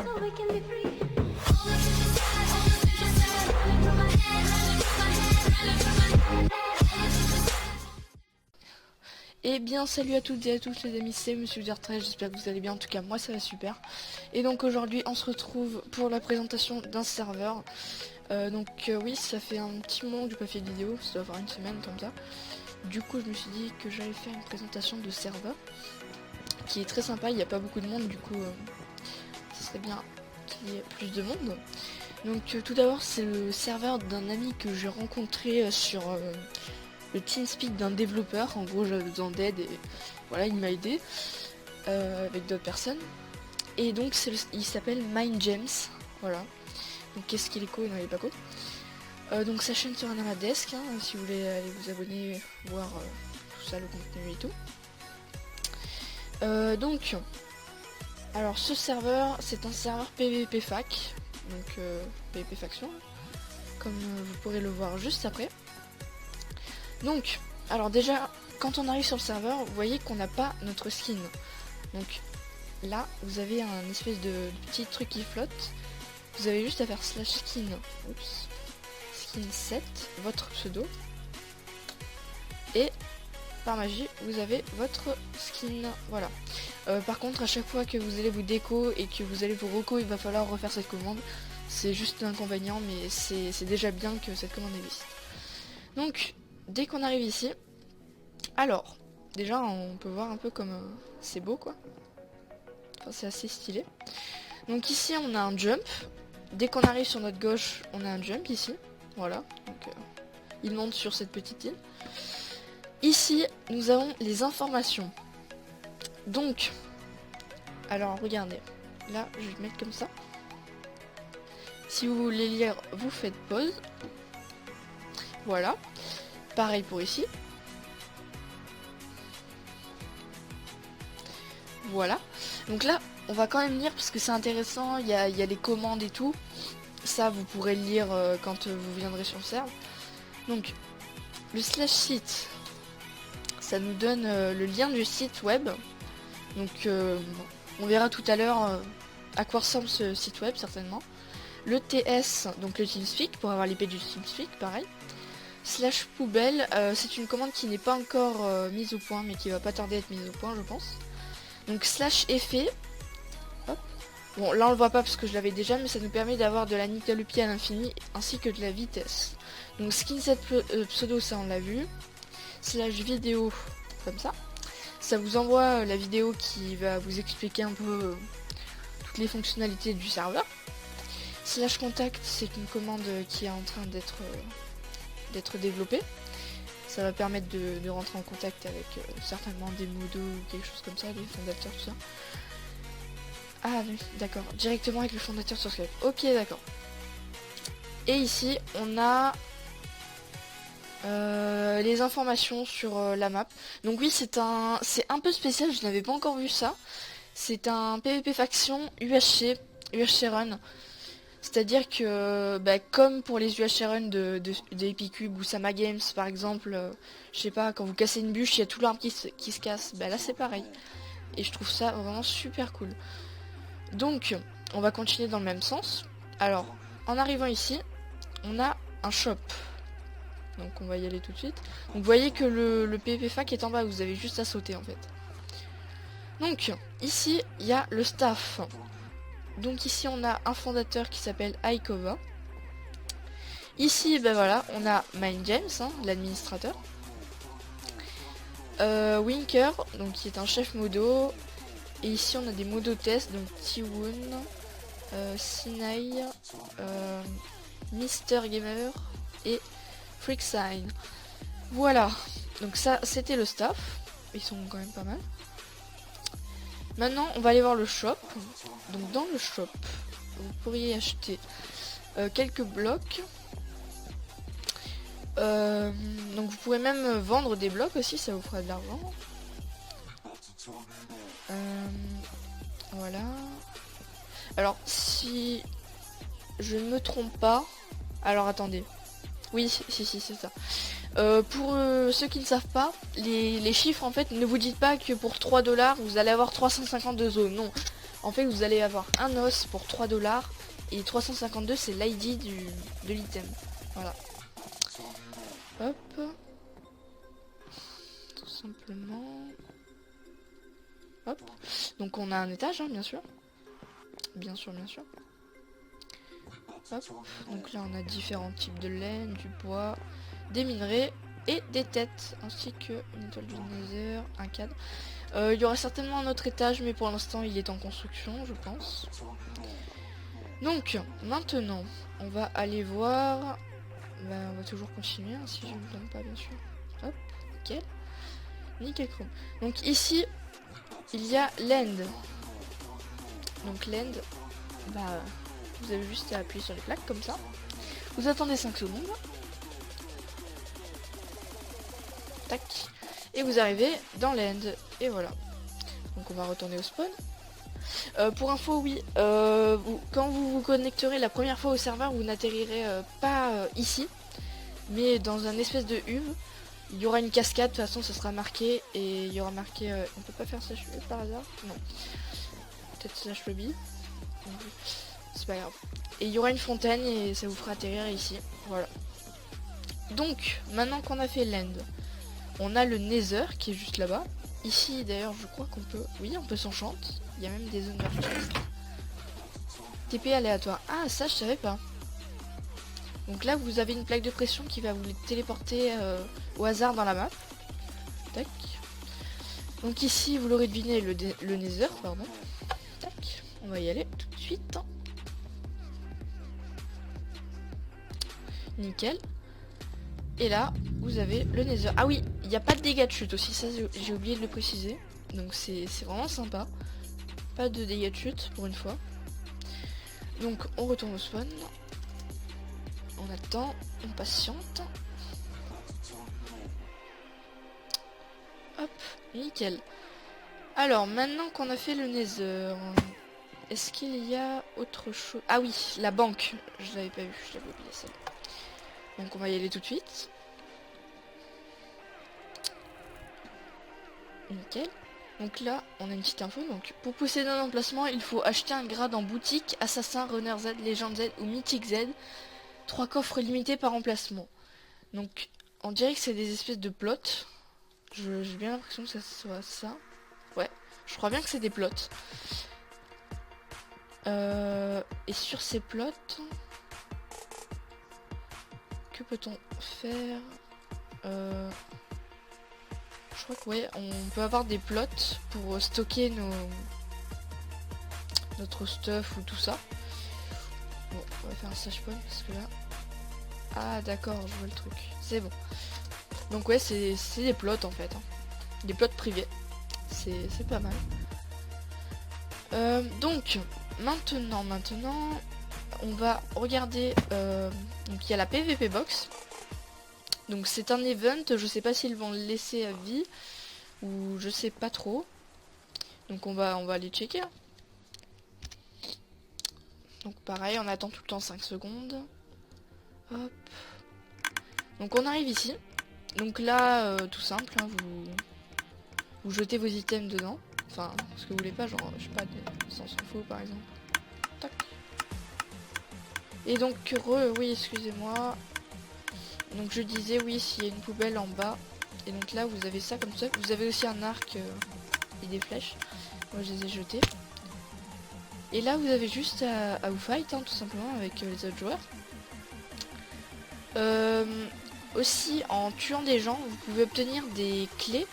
so we can be free. Eh bien salut à toutes et à tous les amis, c'est Monsieur Zertrel, j'espère que vous allez bien, en tout cas moi ça va super. Et donc aujourd'hui on se retrouve pour la présentation d'un serveur. Oui, ça fait un petit moment que j'ai pas fait de vidéo, ça doit avoir une semaine comme ça. Du coup je me suis dit que j'allais faire une présentation de serveur qui est très sympa, il n'y a pas beaucoup de monde, du coup ce serait bien qu'il y ait plus de monde. Donc tout d'abord c'est le serveur d'un ami que j'ai rencontré sur le TeamSpeak d'un développeur. En gros j'avais besoin d'aide et voilà il m'a aidé avec d'autres personnes. Et donc il s'appelle MindJames, voilà. Donc qu'est-ce qu'il est cool, non il est pas cool. Donc sa chaîne sur Anadesk, hein, si vous voulez aller vous abonner, voir tout ça, le contenu et tout. Alors ce serveur c'est un serveur PvP fac, donc PvP faction, comme vous pourrez le voir juste après. Donc, alors déjà, quand on arrive sur le serveur, vous voyez qu'on n'a pas notre skin. Donc là, vous avez un espèce de petit truc qui flotte. Vous avez juste à faire /skin, skin 7, votre pseudo. Et par magie, vous avez votre skin, voilà. Par contre, à chaque fois que vous allez vous déco et que vous allez vous reco, il va falloir refaire cette commande. C'est juste un inconvénient, mais c'est déjà bien que cette commande existe. Donc, dès qu'on arrive ici, alors, déjà on peut voir un peu comme c'est beau quoi. Enfin, c'est assez stylé. Donc ici on a un jump. Dès qu'on arrive sur notre gauche, on a un jump ici. Voilà. Donc il monte sur cette petite île. Ici, nous avons les informations. Donc, alors regardez. Là, je vais le mettre comme ça. Si vous voulez lire, vous faites pause. Voilà. Pareil pour ici. Voilà. Donc là, on va quand même lire parce que c'est intéressant. Il y a les commandes et tout. Ça, vous pourrez le lire quand vous viendrez sur le serveur. Donc, le /site, ça nous donne le lien du site web. Donc, on verra tout à l'heure à quoi ressemble ce site web, certainement. Le TS, donc le TeamSpeak, pour avoir l'IP du TeamSpeak, pareil. /poubelle, c'est une commande qui n'est pas encore mise au point, mais qui va pas tarder à être mise au point, je pense. Donc /effet, hop. Bon là on le voit pas parce que je l'avais déjà, mais ça nous permet d'avoir de la nickelupie à l'infini ainsi que de la vitesse. Donc skin7 pseudo, ça on l'a vu. /vidéo, comme ça. Ça vous envoie la vidéo qui va vous expliquer un peu toutes les fonctionnalités du serveur. /contact, c'est une commande qui est en train d'être développée. Ça va permettre de rentrer en contact avec certainement des modos ou quelque chose comme ça, des fondateurs, tout ça. Ah oui, d'accord, directement avec le fondateur sur Skype. Ok, d'accord. Et ici, on a les informations sur la map. Donc oui, c'est un peu spécial, je n'avais pas encore vu ça. C'est un PvP faction UHC Run. C'est-à-dire que, comme pour les UHC Run de Epicube ou Sama Games par exemple, je sais pas, quand vous cassez une bûche, il y a tout l'arbre qui se casse. Là c'est pareil. Et je trouve ça vraiment super cool. Donc, on va continuer dans le même sens. Alors, en arrivant ici, on a un shop. Donc on va y aller tout de suite. Donc vous voyez que le PvP fac est en bas, vous avez juste à sauter en fait. Donc, ici, il y a le staff. Donc ici on a un fondateur qui s'appelle Aikova. Ici voilà, on a MindJames, hein, l'administrateur. Winker, donc qui est un chef modo. Et ici on a des modos tests, donc Tiwoon, Sinai, Mister Gamer et Freaksign. Voilà, donc ça c'était le staff. Ils sont quand même pas mal. Maintenant on va aller voir le shop. Donc dans le shop, vous pourriez acheter quelques blocs. Donc vous pourrez même vendre des blocs aussi, ça vous fera de l'argent. Voilà. Alors si je ne me trompe pas, alors attendez. Oui, si c'est ça. Pour ceux qui ne savent pas, les chiffres en fait, ne vous dites pas que pour 3 $ vous allez avoir 350 de zone. Non. En fait, vous allez avoir un os pour 3 $, et 352 c'est l'ID de l'item. Voilà. Hop. Tout simplement. Hop. Donc on a un étage, hein, bien sûr. Bien sûr, bien sûr. Hop. Donc là on a différents types de laine, du bois, des minerais et des têtes, ainsi que une étoile du Nether, un cadre. Il y aura certainement un autre étage, mais pour l'instant il est en construction, je pense. Donc maintenant on va aller voir. On va toujours continuer, hein, si je ne me trompe pas, bien sûr. Hop, nickel. Nickel chrome. Donc ici il y a l'end. Donc l'end, bah vous avez juste à appuyer sur les plaques comme ça. Vous attendez 5 secondes. Tac. Et vous arrivez dans l'end. Et voilà. Donc on va retourner au spawn. Pour info, oui, quand vous vous connecterez la première fois au serveur, vous n'atterrirez pas ici, mais dans un espèce de hub. Il y aura une cascade, de toute façon ça sera marqué, et il y aura marqué, on peut pas faire slash par hasard? Non. Peut-être slash lobby. C'est pas grave. Et il y aura une fontaine et ça vous fera atterrir ici. Voilà. Donc, maintenant qu'on a fait l'end, on a le Nether qui est juste là-bas. Ici d'ailleurs je crois qu'on peut... Oui, on peut s'enchanter. Il y a même des zones verticales. TP aléatoire. Ah, ça je savais pas. Donc là vous avez une plaque de pression qui va vous les téléporter au hasard dans la map. Tac. Donc ici vous l'aurez deviné, le Nether, pardon. Tac. On va y aller tout de suite. Nickel. Et là, vous avez le Nether. Ah oui, il n'y a pas de dégâts de chute aussi, ça j'ai oublié de le préciser. Donc c'est vraiment sympa. Pas de dégâts de chute pour une fois. Donc on retourne au spawn. On attend, on patiente. Hop, nickel. Alors maintenant qu'on a fait le Nether, est-ce qu'il y a autre chose? Ah oui, la banque. Je l'avais pas vu, je l'avais oublié celle. Donc on va y aller tout de suite. Nickel. Donc là, on a une petite info. Donc pour posséder un emplacement, il faut acheter un grade en boutique, assassin, runner Z, légende Z ou mythique Z. 3 coffres limités par emplacement. Donc on dirait que c'est des espèces de plots. J'ai bien l'impression que ça soit ça. Ouais, je crois bien que c'est des plots. Et sur ces plots, que peut-on faire? Je crois que ouais, on peut avoir des plots pour stocker notre stuff ou tout ça. Bon, on va faire un slash spawn parce que là... Ah d'accord, je vois le truc. C'est bon. Donc ouais, c'est des plots en fait. Hein. Des plots privés. C'est pas mal. Donc, maintenant, on va regarder... donc il y a la PVP Box. Donc c'est un event, je sais pas s'ils vont le laisser à vie. Ou je sais pas trop. Donc on va aller checker. Hein. Donc pareil, on attend tout le temps 5 secondes. Hop. Donc on arrive ici. Donc là, tout simple, hein, vous jetez vos items dedans. Enfin, ce que vous voulez pas, genre, je sais pas, des sans faux par exemple. Tac. Et donc, oui, excusez-moi. Donc je disais, oui, s'il y a une poubelle en bas. Et donc là, vous avez ça comme ça. Vous avez aussi un arc et des flèches. Moi, je les ai jetées. Et là, vous avez juste à vous fight, hein, tout simplement, avec les autres joueurs. Aussi, en tuant des gens, vous pouvez obtenir des clés.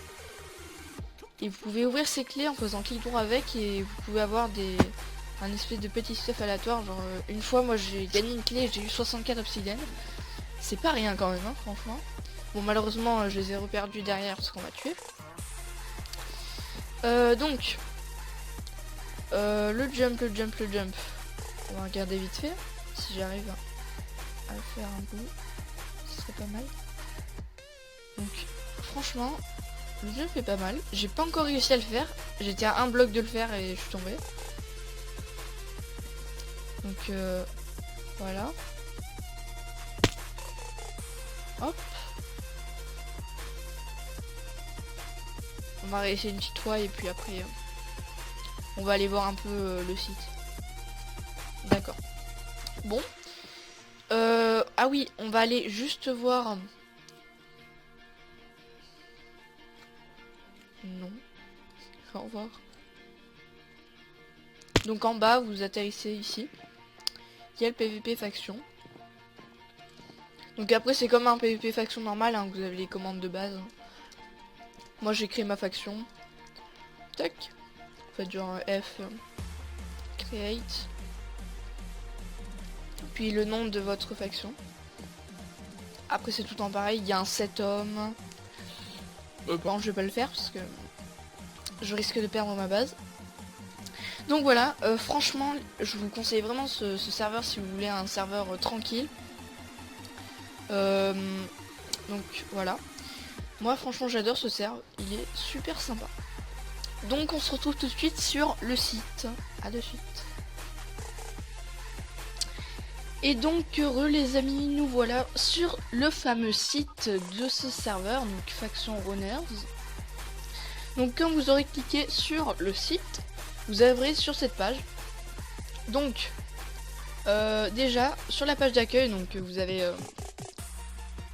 Et vous pouvez ouvrir ces clés en faisant clic droit avec. Et vous pouvez avoir un espèce de petit stuff aléatoire. Genre, une fois, moi, j'ai gagné une clé et j'ai eu 64 obsidiennes. C'est pas rien quand même, hein, franchement. Bon, malheureusement, je les ai reperdus derrière parce qu'on m'a tué. Donc, le jump. On va regarder vite fait. Si j'arrive à le faire un bout, ce serait pas mal. Donc, franchement, le jump est pas mal. J'ai pas encore réussi à le faire. J'étais à un bloc de le faire et je suis tombée. Donc, voilà. Hop. On va réessayer une petite fois et puis après On va aller voir un peu le site. D'accord. Bon. Ah oui, on va aller juste voir. Non. Au revoir. Donc en bas, vous atterrissez ici. Il y a le PVP faction. Donc après, c'est comme un PVP faction normal, hein, vous avez les commandes de base. Moi, j'ai créé ma faction. Tac. Faites genre F. Create. Puis le nom de votre faction. Après, c'est tout en pareil. Il y a un 7 hommes. Bon, je vais pas le faire parce que je risque de perdre ma base. Donc voilà, franchement, je vous conseille vraiment ce serveur si vous voulez un serveur tranquille. Donc voilà. Moi, franchement, j'adore ce serveur. Il est super sympa. Donc, on se retrouve tout de suite sur le site. À de suite. Et donc, heureux les amis, nous voilà sur le fameux site de ce serveur, donc Faction Runners. Donc, quand vous aurez cliqué sur le site, vous arriverez sur cette page. Donc, déjà, sur la page d'accueil, donc vous avez,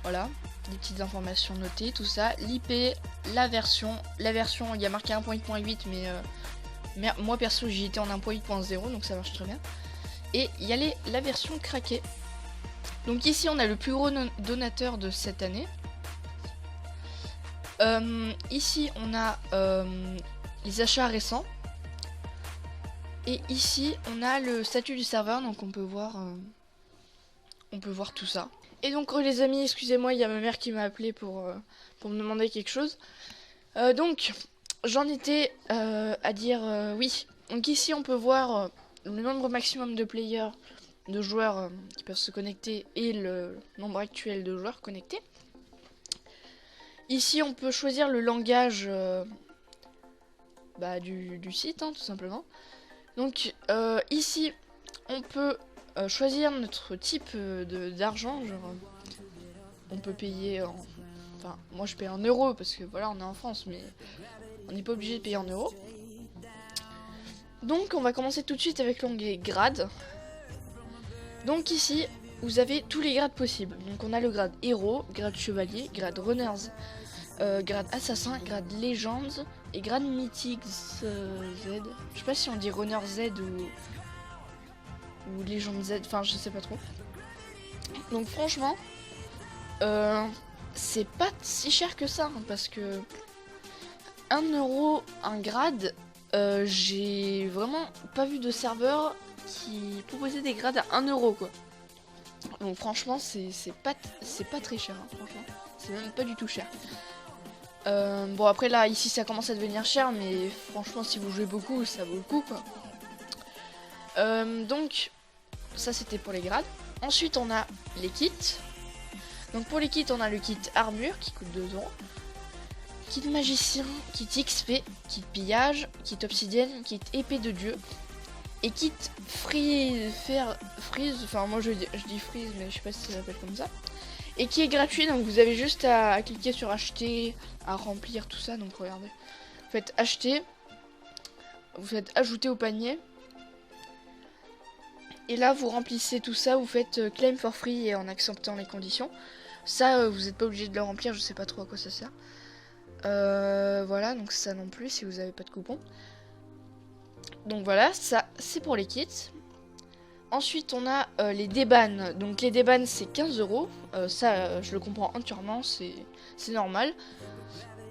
voilà, des petites informations notées, tout ça. L'IP, la version, il y a marqué 1.8.8, mais moi perso, j'y étais en 1.8.0, donc ça marche très bien. Et il y a la version craquée. Donc ici, on a le plus gros donateur de cette année. Ici, on a les achats récents. Et ici, on a le statut du serveur, donc on peut voir tout ça. Et donc, les amis, excusez-moi, il y a ma mère qui m'a appelé pour me demander quelque chose. Donc, j'en étais à dire oui. Donc ici, on peut voir le nombre maximum de players, de joueurs qui peuvent se connecter et le nombre actuel de joueurs connectés. Ici, on peut choisir le langage du site, hein, tout simplement. Donc ici, on peut choisir notre type d'argent. Genre, on peut payer en... Enfin, moi je paye en euros parce que voilà, on est en France, mais on n'est pas obligé de payer en euros. Donc on va commencer tout de suite avec l'onglet grade. Donc ici, vous avez tous les grades possibles. Donc on a le grade héros, grade chevalier, grade runners, grade assassin, grade légende et grade mythique Z. Je sais pas si on dit runner Z ou légende Z, enfin je sais pas trop. Donc franchement, c'est pas si cher que ça, hein, parce que 1 euro un grade, j'ai vraiment pas vu de serveur qui proposait des grades à 1 euro quoi. Donc franchement c'est pas très cher, hein, franchement. C'est même pas du tout cher. Bon après là ici ça commence à devenir cher, mais franchement si vous jouez beaucoup ça vaut le coup quoi. Donc ça c'était pour les grades. Ensuite on a les kits. Donc pour les kits on a le kit armure qui coûte 2 euros. Kit magicien, kit XP, kit pillage, kit obsidienne, kit épée de dieu. Et kit freeze, enfin moi je dis freeze mais je sais pas si ça s'appelle comme ça. Et qui est gratuit, donc vous avez juste à cliquer sur acheter, à remplir tout ça. Donc regardez, vous faites acheter, vous faites ajouter au panier. Et là vous remplissez tout ça, vous faites claim for free et en acceptant les conditions. Ça vous n'êtes pas obligé de le remplir, je sais pas trop à quoi ça sert. Voilà, donc ça non plus si vous n'avez pas de coupon. Donc voilà, ça c'est pour les kits. Ensuite on a les débannes. Donc les débannes c'est 15 euros. Ça je le comprends entièrement, c'est normal.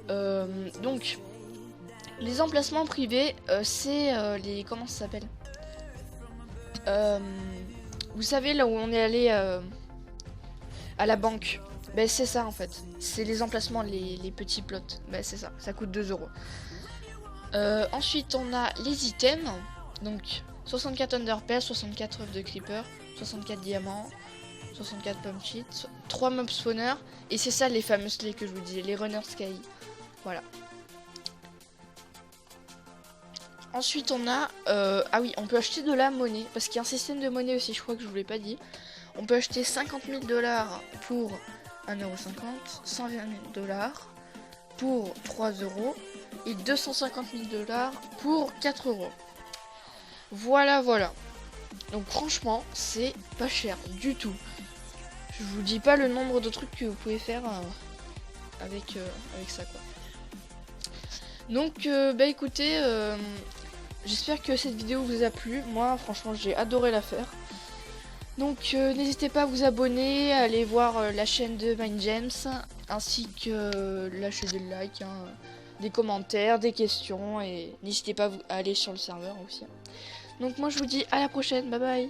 Donc les emplacements privés c'est les... Comment ça s'appelle, vous savez là où on est allé à la banque. Ben c'est ça en fait. C'est les emplacements, les petits plots. Ben c'est ça, ça coûte 2 euros. Ensuite on a les items. Donc 64 underpell, 64 œufs de creeper, 64 diamants, 64 pump cheats, 3 mob spawners. Et c'est ça les fameuses clés que je vous disais, les runners sky. Voilà. Ensuite on a... ah oui, on peut acheter de la monnaie. Parce qu'il y a un système de monnaie aussi, je crois que je vous l'ai pas dit. On peut acheter 50 000 $ pour 1,50 €, 120 000 $ pour 3 euros et 250 000 $ pour 4 euros. Voilà, voilà. Donc franchement, c'est pas cher du tout. Je vous dis pas le nombre de trucs que vous pouvez faire avec ça, quoi. Donc, bah écoutez, j'espère que cette vidéo vous a plu. Moi, franchement, j'ai adoré la faire. Donc, n'hésitez pas à vous abonner, à aller voir la chaîne de MindJames, ainsi que lâcher des likes, hein, des commentaires, des questions, et n'hésitez pas à aller sur le serveur aussi. Donc moi je vous dis à la prochaine, bye bye.